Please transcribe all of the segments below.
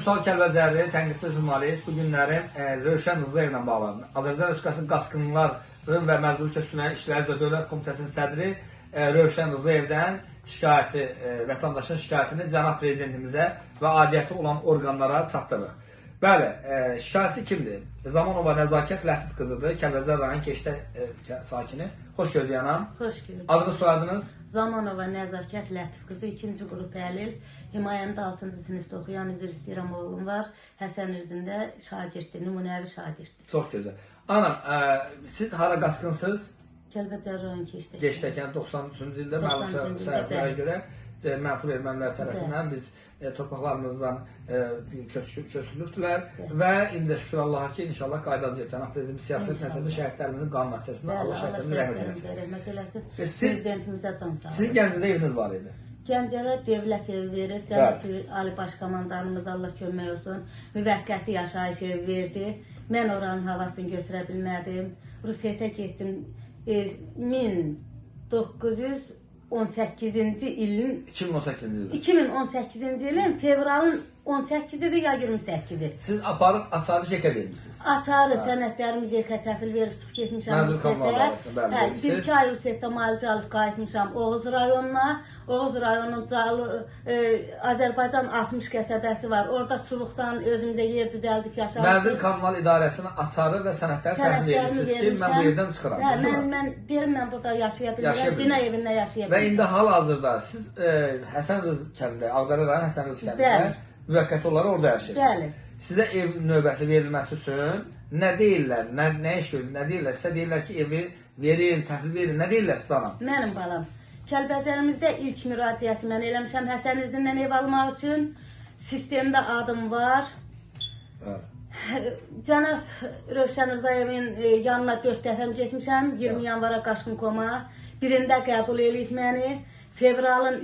Sual Kəlbəcərli, tənqidçi jurnalist bu günlərin Rövşən Hızlıyevlə bağlı. Azərbaycan Respublikasının qaçqınların və məcburi köçkünlərin işləri və Dövlət Komitəsinin sədri Rövşən Hızlıyevdən şikayəti, vətəndaşın şikayətini cənab prezidentimizə və adiyyəti olan orqanlara çatdırırıq. Bəli, şikayətçi kimdir? Zamanova Nəzakət Lətif qızıdır, Kəlbəcər rayon Keşdə sakini. Xoş gördük anam. Xoş gördük. Adınız, soyadınız? Zamanova Nəzakət Lətif qızı, 2-ci qrup əlil. Himayəmdə 6-cı sinifdə oxuyan üzr istəyirəm oğlum var. Həsən Üzdündə şagirddir, nümunəvi şagirddir. Çox gözəl. Anam, siz hara qaçqınsınız? Kəlbəcər rayon Keşdə. Keşdəkən 93-cü ildə məlum səbəblərə görə mənfur ermənilər tərəfindən biz torpaqlarımızdan köçülürdülər və indi də şükür Allaha ki, inşallah qaydacaq. Cənab Prezident siyasət nəzərdə şəhidlərimizin qanun nəticəsində Allah şəhidlərimizin rəhmət eləsin. Prezidentimizə can sağlığı. Sizin Gəncədə eviniz var idi. Gəncədə dövlət evi verir. Cənab Ali Başkomandanımız Allah kömək olsun. Müvəqqəti yaşayış evi verdi. Mən oranın havasını götürə bilmədim. Rusiyyətə getdim. 1918-ci ilin 2018-ci ilin fevralın 18-idir ya 28-i. Siz aparıb açarı JK vermişsiniz. Açarı sənədlərimi JK təhvil verib çıxıb getmişəm Rusiyyətə. Bir-iki ay Rusiyyətdə müalicə alıb qayıtmışam Oğuz rayonuna. Oğuz rayonunun Azərbaycan 60 qəsəbəsi var. Orada çubuqdan özümüzə yer düzəldik, yaşamışıq. Mənzil Kommunal İdarəsinə açarı və sənədləri təhvil verirsiniz ki, mən bu yerdən çıxıram. Mən deyirəm, mən burada yaşaya bilmirəm, bina evində yaşaya bilmirəm. Və indi hal-hazırda siz Həsən Rız kəndində, Ağdərə rayon Həsən Rız kəndində müvəqqəti olaraq orada yaşayırsınız. Sizə ev növbəsi verilməsi üçün nə deyirlər, nə iş görür, nə deyirlər? Sizə deyirlər ki, evi verin, təhvil verin, nə deyirlər sizə anam? Mənim balam, Kəlbəcərimizdə ilk müraciəti mən eləmişəm Həsən Üzdündən ev almaq üçün. Sistemdə adım var. Cənab Rövşən Rızayevin yanına 4 dəfəm getmişəm, 20 yanvara Qaşqınkoma. Birində qəbul eləyib məni. Fevralın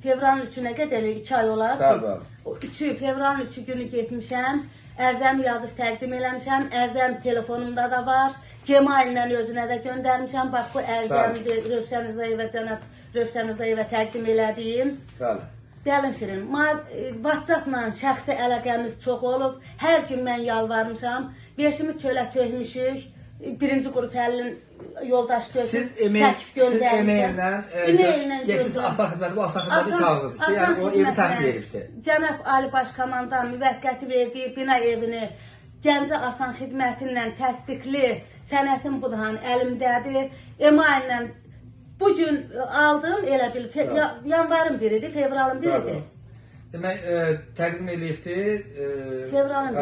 3-ünə qədər 2 ay olar. Fevralın 3 günü getmişəm. Ərzəmi yazıb təqdim eləmişəm. Ərzəm telefonumda da var. Gmaillə özünə də göndərmişəm. Bax, bu ərzəmidir Rövşən Rızayevə, cənab Rövşən Rızayevə təqdim elədiyim. Gəlin Şirin, WhatsApp-la şəxsi əlaqəmiz çox olub. Hər gün mən yalvarmışam. Beşimi çölə tökmüşük. 1-ci qrup əlilin yoldaşı çəkib göndərmişəm. Siz getmişsiniz Aslan xidməti, bu Aslan xidməti kağızıdır ki, yəni o evi təhvil veribdir. Cənab Ali Başkomandan müvəqqəti verdiyi bina evini Gəncə Asan xidmətindən təsdiqli sənətim budan əlimdədir. Emaillə bugün aldım, elə bil, yanvarın biridir, fevralın biridir. Demək, təqdim eləyibdir, fevralın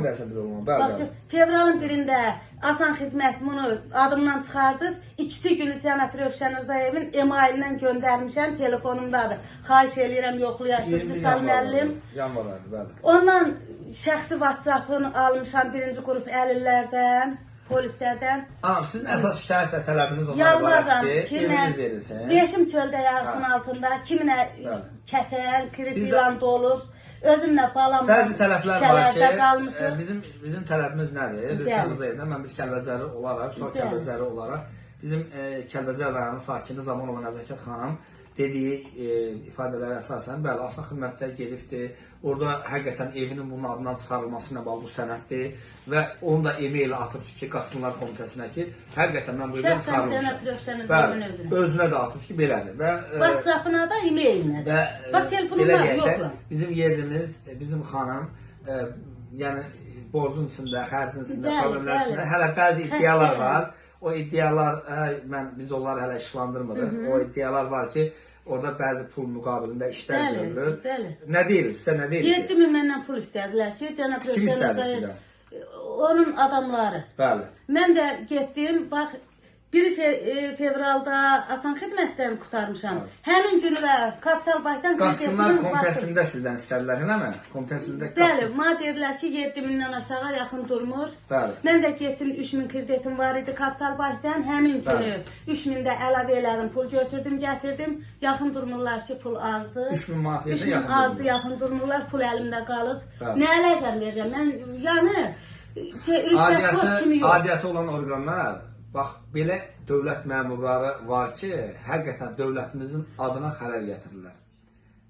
dərsə bir olmalı. Fevralın birində Asan xidmət bunu adımdan çıxardıb, ikisi günü cənab Rövşən Rızayevin emailindən göndərmişəm, telefonumdadır. Xahiş eləyirəm, yoxlayarsınız, Vüsal müəllim. Yanvar aydı, bəli. Ondan şəxsi WhatsApp-ını almışam 1-ci qrup əlillərdən, polislərdən. Anam, sizin əsas şikayət və tələbiniz onlara var ki, eviniz verilsin. Beşim çöldə yağışın altında, kiminə kəsən, kriz ilan dolur. Özümlə balam bəzi tələblər var ki, bizim tələbimiz nədir? Rövşən Rızayevdən mən biz Kəlbəcəri olaraq, Sual Kəlbəcəri olaraq, bizim Kəlbəcər rayonu sakini Zamanova Nəzakət xanım dediyi ifadələrə əsasən, bəli, Aslan xidmətdə gedibdir. Orada həqiqətən evinin bunun adından çıxarılması ilə bağlı bu sənəddir və onu da e-mail atıb ki, Qaçqınlar Komitəsinə ki, həqiqətən mən bu evdən çıxarılmışım. Bəli, özünə də atıb ki, belədir. WhatsApp-ına da e-mailinə də. Bax, telefonum var, yoxla. Bizim yerimiz, bizim xanım, yəni borcun içində, xərcin içində, problemlər içində hələ bəzi iddialar var. O iddialar, biz onları hələ işlandırmırıq. O iddialar var ki, orada bəzi pul müqabilində işlər görülür. Nə deyilir, sizə nə deyilir? 7.000 məndən pul istədilər ki, cənab Kim istədi sizdən? Onun adamları. Bəli. Mən də getdim, bax, 1 fevralda Asan xidmətdən qutarmışam. Həmin günü də Kapital Bankdan Qaçqınlar Komitəsində sizdən istədilər, eləmi? Komitəsində bəli, mənə dedilər ki, 7.000-dən aşağı yaxın durmur. Bəli. Mən də getdim, 3.000 kreditim var idi Kapital Bankdan. Həmin günü 3.000 də əlavə elədim, pul götürdüm, gətirdim. Yaxın durmurlar ki, pul azdır. 3.000 manat versə yaxın durmurlar. Azdır, yaxın durmurlar, pul əlimdə qalıb. Nə ələcəm verəcəm? Mən, yəni, rüşvətxoş kimi yox. Adiyyəti olan orqanlar, bax, belə dövlət məmurları var ki, həqiqətən dövlətimizin adına xələl gətirirlər.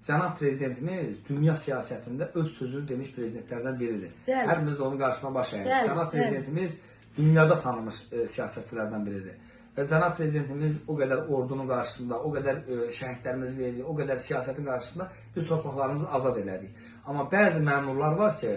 Cənab prezidentimiz dünya siyasətində öz sözünü demiş prezidentlərdən biridir. Bəli. Hər birimiz onun qarşısına baş əyirik. Bəli, Cənab prezidentimiz dünyada tanınmış siyasətçilərdən biridir. Və cənab prezidentimiz o qədər ordunun qarşısında, o qədər şəhidlərimiz verdi, o qədər siyasətin qarşısında biz torpaqlarımızı azad elədik. Amma bəzi məmurlar var ki,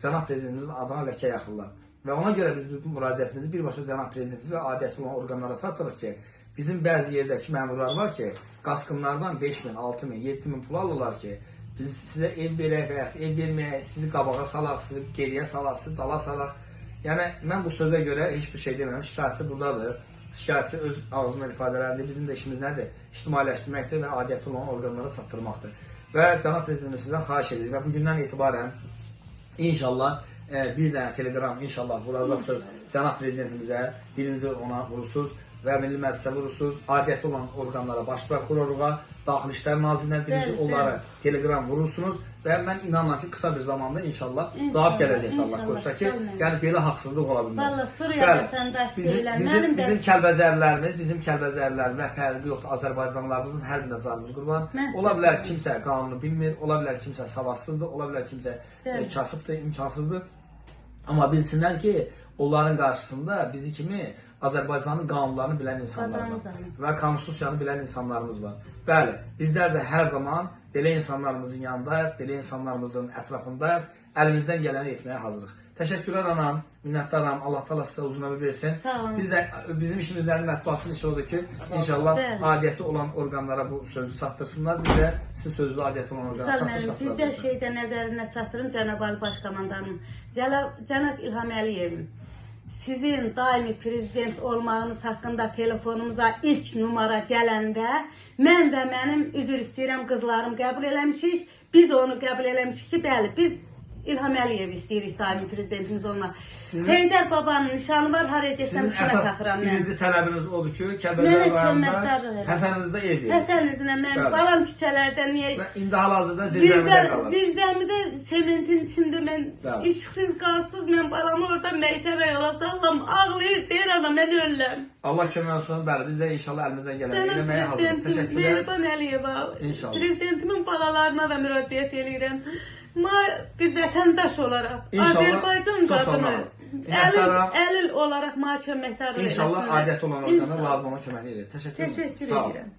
cənab prezidentimizin adına ləkə yaxırlar. Və ona görə biz bu müraciətimizi birbaşa cənab prezidentimiz və adiyyəti olan orqanlara çatdırırıq ki, bizim bəzi yerdəki məmurlar var ki, qaskınlardan 5 min, 6 min, 7 min pul alırlar ki, biz sizə ev verək və ev verməyək, sizi qabağa salaq, sizi geriyə salaq, sizi dala salaq. Yəni, mən bu sözə görə heç bir şey demirəm, şikayətçi buradadır. Şikayətçi öz ağzından ifadələrində bizim də işimiz nədir? İctimailəşdirməkdir və adiyyəti olan orqanlara çatdırmaqdır. Və cənab prezidentimiz sizdən xahiş edirik və bugündən etibarən inşallah bir dənə telegram inşallah vuracaqsınız cənab prezidentimizə, birinci ona vurursunuz və Milli Məclisə vurursunuz, adiyyəti olan orqanlara, baş prokurorluğa, Daxili İşlər Nazirinə birinci onlara telegram vurursunuz və mən inanıram ki, qısa bir zamanda inşallah cavab gələcək Allah qoysa ki, yəni belə haqsızlıq ola bilməz. Valla Suriya vətəndaş deyilən, bizim Kəlbəzərlər və fərqi yoxdur, Azərbaycanlılarımızın hər birində canımız qurban. Ola bilər kimsə qanunu bilmir, ola bilər kimsə savadsızdır, ola bilər kimsə kasıbdır, imkansızdır. Amma bilsinlər ki, onların qarşısında bizi kimi Azərbaycanın qanunlarını bilən insanlar var və konstitusiyanı bilən insanlarımız var. Bəli, bizlər də hər zaman belə insanlarımızın yanındayıq, belə insanlarımızın ətrafındayıq, əlimizdən gələni etməyə hazırıq. Təşəkkürlər anam, minnətdaram, Allah təala sizə uzun ömür versin. Biz də bizim işimizlərin mətbuatçılıq işi odur ki, inşallah adiyyəti olan orqanlara bu sözü çatdırsınlar, biz də sizin sözünüzü adiyyəti olan orqanlara çatdırsınlar. Bircə şeydə nəzərinə çatdırım Cənab Ali Başkomandanım. Cənab İlham Əliyevim, sizin daimi prezident olmağınız haqqında telefonumuza ilk numara gələndə mən və mənim üzr istəyirəm qızlarım qəbul eləmişik. Biz onu qəbul eləmişik ki, bəli, biz İlham Əliyev istəyirik daimi prezidentimiz olmaq. Heydər babanın nişanı var, haraya geçsəm üstünə taxıram mən. Birinci tələbiniz odur ki, Kəlbəcər rayonunda Həsəninizdə ev verir. Həsəninizdə mən balam küçələrdə niyə... İndi hal-hazırda zirzəmidə qalır. Zirzəmidə sementin içində mən işsiz, qalsız, mən balamı orada meytəbə yola sağlam, ağlayır, deyir ana, mən ölürəm. Allah kömək olsun, bəli, biz də inşallah əlimizdən gələni eləməyə hazırıq. Təşəkkürlər. Mehriban Əliyeva, prezidentimin balalarına da müraciət edirəm. Bir vətəndaş olaraq, Azərbaycan qadını, əlil olaraq mənə köməkdarlıq eləsinlər. İnşallah adiyyəti olan orqanlar lazım ona köməklik edir. Təşəkkür edirəm. Təşəkkür edirəm.